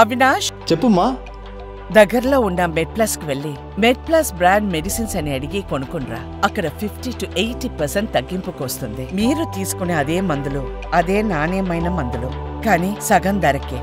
అవినాష్ చెప్పుమా. దగ్గరలో ఉన్న మెడ్ప్లస్కి వెళ్ళి మెడ్ప్లస్ బ్రాండ్ మెడిసిన్స్ అని అడిగి కొనుక్కునరా. అక్కడ 50 to 80% తగ్గింపుకు వస్తుంది. మీరు తీసుకునే అదే మందులు, అదే నాణ్యమైన మందులు, కానీ సగం ధరకే.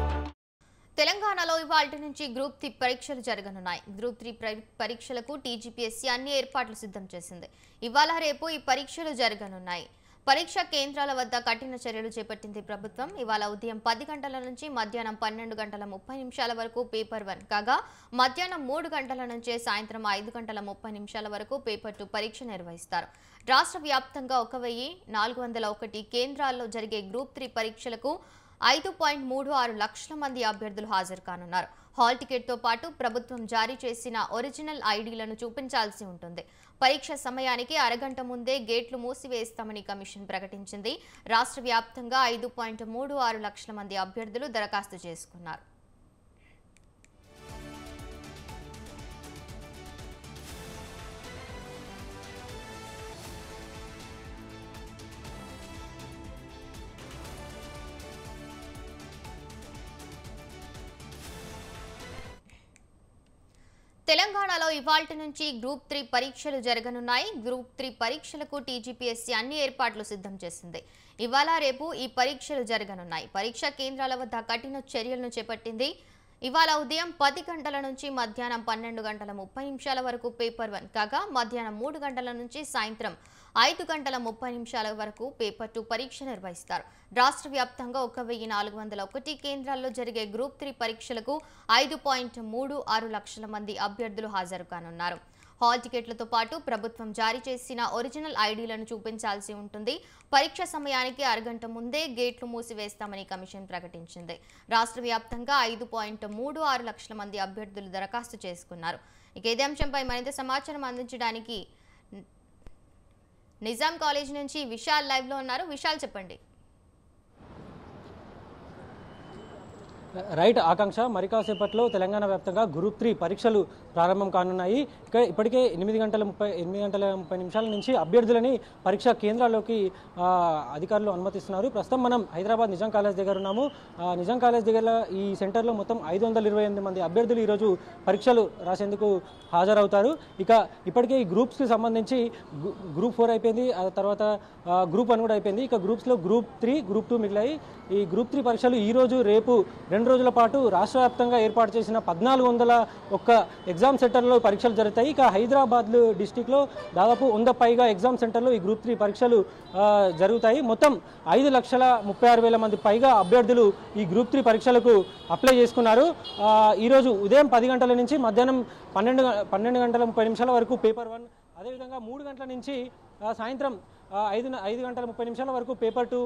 తెలంగాణలో ఇవాల్టి నుంచి గ్రూప్ 3 పరీక్షలు జరగనున్నాయి. గ్రూప్ 3 పరీక్షలకు టీజీపీఎస్సీ అన్ని ఏర్పాట్లు సిద్ధం చేసింది. ఇవాళ రేపు ఈ పరీక్షలు జరగనున్నాయి. పరీక్షా కేంద్రాల వద్ద కఠిన చర్యలు చేపట్టింది ప్రభుత్వం. ఇవాళ ఉదయం 10 గంటల నుంచి మధ్యాహ్నం 12:30 వరకు పేపర్ 1 కాగా మధ్యాహ్నం 3 గంటల నుంచి సాయంత్రం 5:30 వరకు పేపర్ 2 పరీక్ష నిర్వహిస్తారు. రాష్ట్ర వ్యాప్తంగా 1401 కేంద్రాల్లో జరిగే గ్రూప్ 3 పరీక్షలకు 5.36 లక్షల మంది అభ్యర్థులు హాజరు కానున్నారు. హాల్ టికెట్తో పాటు ప్రభుత్వం జారీ చేసిన ఒరిజినల్ ఐడీలను చూపించాల్సి ఉంటుంది. పరీక్ష సమయానికి అరగంట ముందే గేట్లు మూసివేస్తామని కమిషన్ ప్రకటించింది. రాష్ట్ర వ్యాప్తంగా 5.36 లక్షల మంది అభ్యర్థులు దరఖాస్తు చేసుకున్నారు. తెలంగాణలో ఇవాల్టి నుంచి గ్రూప్ 3 పరీక్షలు జరగనున్నాయి. గ్రూప్ 3 పరీక్షలకు టీజీపీఎస్సీ అన్ని ఏర్పాట్లు సిద్ధం చేసింది. ఇవాళ రేపు ఈ పరీక్షలు జరగనున్నాయి. పరీక్షా కేంద్రాల వద్ద కఠిన చర్యలను చేపట్టింది. ఇవాళ ఉదయం 10 గంటల నుంచి మధ్యాహ్నం 12:30 వరకు పేపర్ 1 కాగా మధ్యాహ్నం 3 గంటల నుంచి సాయంత్రం 5:30 వరకు పేపర్ 2 పరీక్ష నిర్వహిస్తారు. రాష్ట్ర వ్యాప్తంగా 1401 కేంద్రాల్లో జరిగే గ్రూప్ 3 పరీక్షలకు 5.36 లక్షల మంది అభ్యర్థులు హాజరు కానున్నారు. హాల్ టికెట్లతో పాటు ప్రభుత్వం జారీ చేసిన ఒరిజినల్ ఐడీలను చూపించాల్సి ఉంటుంది. పరీక్ష సమయానికి అరగంట ముందే గేట్లు మూసివేస్తామని కమిషన్ ప్రకటించింది. రాష్ట్ర వ్యాప్తంగా 5.36 లక్షల మంది అభ్యర్థులు దరఖాస్తు చేసుకున్నారు. ఇక ఇదే అంశంపై మరింత సమాచారం అందించడానికి నిజాం కాలేజ్ నుంచి విశాల్ లైవ్ లో ఉన్నారు. విశాల్, చెప్పండి. రైట్ ఆకాంక్ష, మరి కాసేపట్లో తెలంగాణ వ్యాప్తంగా గ్రూప్ 3 పరీక్షలు ప్రారంభం కానున్నాయి. ఇప్పటికే 8:30 నుంచి అభ్యర్థులని పరీక్షా కేంద్రాల్లోకి అధికారులు అనుమతిస్తున్నారు. ప్రస్తుతం మనం హైదరాబాద్ నిజాం కాలేజ్ దగ్గర ఉన్నాము. నిజాం కాలేజ్ దగ్గర ఈ సెంటర్లో మొత్తం 528 మంది అభ్యర్థులు ఈరోజు పరీక్షలు రాసేందుకు హాజరవుతారు. ఇక ఇప్పటికే ఈ గ్రూప్స్కి సంబంధించి గ్రూప్ 4 అయిపోయింది, ఆ తర్వాత గ్రూప్ 1 కూడా అయిపోయింది. ఇక గ్రూప్స్లో గ్రూప్ 3, గ్రూప్ 2 మిగిలాయి. ఈ గ్రూప్ 3 పరీక్షలు ఈరోజు రేపు 2 రోజుల పాటు రాష్ట్ర వ్యాప్తంగా ఏర్పాటు చేసిన 1401 ఎగ్జామ్ సెంటర్లో పరీక్షలు జరుగుతాయి. ఇక హైదరాబాద్ డిస్టిక్లో దాదాపు 100 పైగా ఎగ్జామ్ సెంటర్లో ఈ గ్రూప్ 3 పరీక్షలు జరుగుతాయి. మొత్తం 5,36,000 మంది పైగా అభ్యర్థులు ఈ గ్రూప్ 3 పరీక్షలకు అప్లై చేసుకున్నారు. ఈరోజు ఉదయం 10 గంటల నుంచి మధ్యాహ్నం 12:30 వరకు పేపర్ 1, అదేవిధంగా 3 గంటల నుంచి సాయంత్రం 5:30 వరకు పేపర్ 2,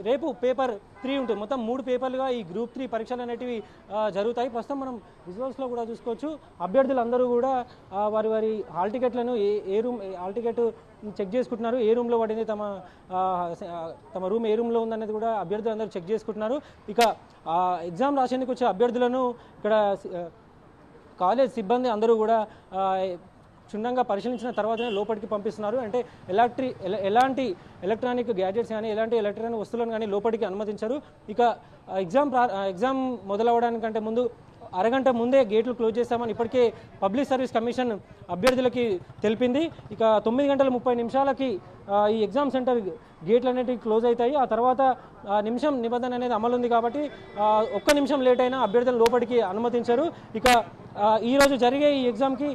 రేపు పేపర్ 3 ఉంటుంది. మొత్తం 3 పేపర్లుగా ఈ గ్రూప్ 3 పరీక్షలు అనేటివి జరుగుతాయి. ప్రస్తుతం మనం విజువల్స్లో కూడా చూసుకోవచ్చు. అభ్యర్థులందరూ కూడా వారి హాల్ టికెట్లను ఏ రూమ్ హాల్ టికెట్ చెక్ చేసుకుంటున్నారు. ఏ రూమ్లో పడింది, తమ రూమ్ ఏ రూమ్లో ఉందనేది కూడా అభ్యర్థులు అందరూ చెక్ చేసుకుంటున్నారు. ఇక ఎగ్జామ్ రాసేందుకు వచ్చే అభ్యర్థులను ఇక్కడ కాలేజ్ సిబ్బంది అందరూ కూడా క్షుణ్ణంగా పరిశీలించిన తర్వాతనే లోపలికి పంపిస్తున్నారు. అంటే ఎలాంటి ఎలక్ట్రానిక్ గ్యాడ్జెట్స్ కానీ ఎలాంటి ఎలక్ట్రానిక్ వస్తువులను కానీ లోపలికి అనుమతించారు. ఇక ఎగ్జామ్ మొదలవడానికంటే ముందు అరగంట ముందే గేట్లు క్లోజ్ చేస్తామని ఇప్పటికే పబ్లిక్ సర్వీస్ కమిషన్ అభ్యర్థులకి తెలిపింది. ఇక 9:30 ఈ ఎగ్జామ్ సెంటర్ గేట్లు అనేటివి క్లోజ్ అవుతాయి. ఆ తర్వాత నిమిషం నిబంధన అనేది అమలు ఉంది కాబట్టి 1 నిమిషం లేట్ అయినా అభ్యర్థులను లోపలికి అనుమతించారు. ఇక ఈరోజు జరిగే ఈ ఎగ్జామ్కి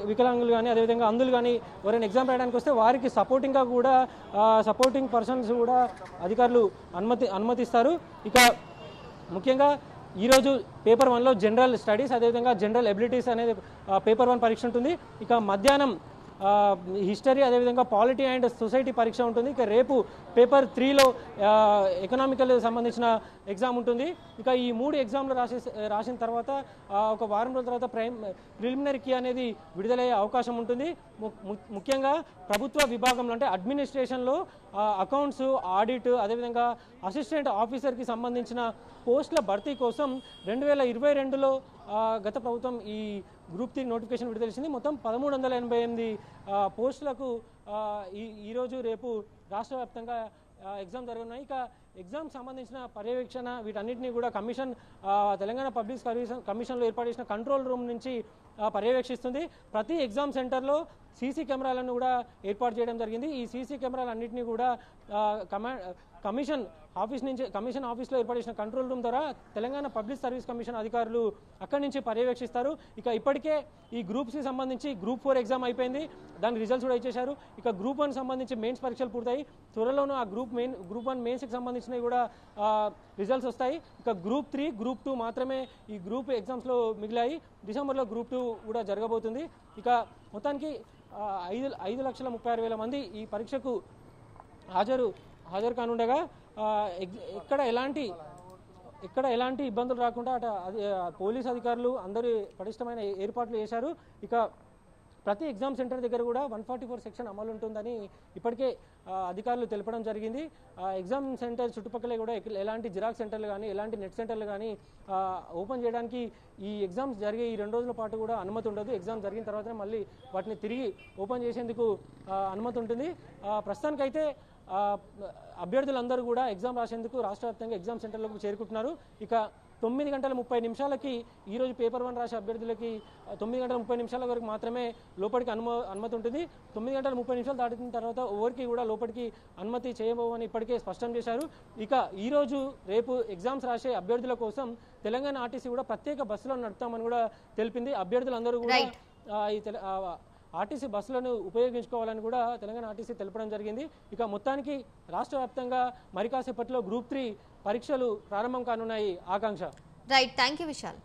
వికలాంగులు కానీ అదేవిధంగా అంధులు కానీ ఎవరైనా ఎగ్జామ్ రాయడానికి వస్తే వారికి సపోర్టింగ్గా కూడా సపోర్టింగ్ పర్సన్స్ కూడా అధికారులు అనుమతిస్తారు. ఇక ముఖ్యంగా ఈరోజు పేపర్ 1లో జనరల్ స్టడీస్ అదేవిధంగా జనరల్ ఎబిలిటీస్ అనేది పేపర్ 1 పరీక్ష ఉంటుంది. ఇక మధ్యాహ్నం హిస్టరీ అదేవిధంగా పాలిటీ అండ్ సొసైటీ పరీక్ష ఉంటుంది. ఇక రేపు పేపర్ 3లో ఎకనామికల్ సంబంధించిన ఎగ్జామ్ ఉంటుంది. ఇక ఈ 3 ఎగ్జామ్లు రాసిన తర్వాత ఒక వారం రోజుల తర్వాత ప్రిలిమినరీ కీ అనేది విడుదలయ్యే అవకాశం ఉంటుంది. ముఖ్యంగా ప్రభుత్వ విభాగంలో అంటే అడ్మినిస్ట్రేషన్లో అకౌంట్స్, ఆడిట్ అదేవిధంగా అసిస్టెంట్ ఆఫీసర్కి సంబంధించిన పోస్టుల భర్తీ కోసం 2022లో గత ప్రభుత్వం ఈ గ్రూప్ 3 నోటిఫికేషన్ విడుదల చేసింది. మొత్తం 1388 పోస్టులకు ఈరోజు రేపు రాష్ట్ర వ్యాప్తంగా ఎగ్జామ్ జరగనున్నాయి. ఇక ఎగ్జామ్ సంబంధించిన పర్యవేక్షణ వీటన్నిటిని కూడా తెలంగాణ పబ్లిక్ సర్వీస్ కమిషన్లో ఏర్పాటు చేసిన కంట్రోల్ రూమ్ నుంచి పర్యవేక్షిస్తుంది. ప్రతి ఎగ్జామ్ సెంటర్లో సీసీ కెమెరాలను కూడా ఏర్పాటు చేయడం జరిగింది. ఈ సీసీ కెమెరాలన్నింటినీ కూడా కమిషన్ ఆఫీస్లో ఏర్పాటు చేసిన కంట్రోల్ రూమ్ ద్వారా తెలంగాణ పబ్లిక్ సర్వీస్ కమిషన్ అధికారులు అక్కడి నుంచి పర్యవేక్షిస్తారు. ఇప్పటికే ఈ గ్రూప్స్కి సంబంధించి గ్రూప్ 4 ఎగ్జామ్ అయిపోయింది, దాని రిజల్ట్స్ కూడా ఇచ్చేశారు. గ్రూప్ 1 సంబంధించి మెయిన్స్ పరీక్షలు పూర్తయి త్వరలోనూ ఆ గ్రూప్ 1 మెయిన్స్కి సంబంధించినవి కూడా రిజల్ట్స్ వస్తాయి. గ్రూప్ 3 గ్రూప్ 2 మాత్రమే ఈ గ్రూప్ ఎగ్జామ్స్లో మిగిలాయి. డిసెంబర్లో గ్రూప్ 2 కూడా జరగబోతుంది. మొత్తానికి 5,36,000 మంది ఈ పరీక్షకు హాజరు కానుండగా ఎక్కడ ఎలాంటి ఇబ్బందులు రాకుండా పోలీస్ అధికారులు అందరూ పటిష్టమైన ఏర్పాట్లు చేశారు. ప్రతి ఎగ్జామ్ సెంటర్ దగ్గర కూడా 144 సెక్షన్ అమలు ఉంటుందని ఇప్పటికే అధికారులు తెలపడం జరిగింది. ఎగ్జామ్ సెంటర్ చుట్టుపక్కలే కూడా ఎలాంటి జిరాక్స్ సెంటర్లు కానీ ఎలాంటి నెట్ సెంటర్లు కానీ ఓపెన్ చేయడానికి ఈ ఎగ్జామ్స్ జరిగే ఈ 2 రోజుల పాటు కూడా అనుమతి ఉండదు. ఎగ్జామ్ జరిగిన తర్వాతనే మళ్ళీ వాటిని తిరిగి ఓపెన్ చేసేందుకు అనుమతి ఉంటుంది. ప్రస్తుతానికైతే అభ్యర్థులందరూ కూడా ఎగ్జామ్ రాసేందుకు రాష్ట్ర వ్యాప్తంగా ఎగ్జామ్ సెంటర్లకు చేరుకుంటున్నారు. 9:30 ఈరోజు పేపర్ 1 రాసే అభ్యర్థులకి 9:30 వరకు మాత్రమే లోపలికి అనుమతి ఉంటుంది. 9:30 దాటిన తర్వాత ఎవరికి కూడా లోపలికి అనుమతి చేయబోమని ఇప్పటికే స్పష్టం చేశారు. ఈరోజు రేపు ఎగ్జామ్స్ రాసే అభ్యర్థుల కోసం తెలంగాణ ఆర్టీసీ కూడా ప్రత్యేక బస్సులను నడుపుతామని కూడా తెలిపింది. అభ్యర్థులందరూ కూడా ఆర్టీసీ బస్సులను ఉపయోగించుకోవాలని కూడా తెలంగాణ ఆర్టీసీ తెలపడం జరిగింది. మొత్తానికి రాష్ట్ర వ్యాప్తంగా మరి కాసేపట్లో గ్రూప్ 3 పరీక్షలు ప్రారంభం కానున్నాయి. Akanksha. Right, thank you Vishal.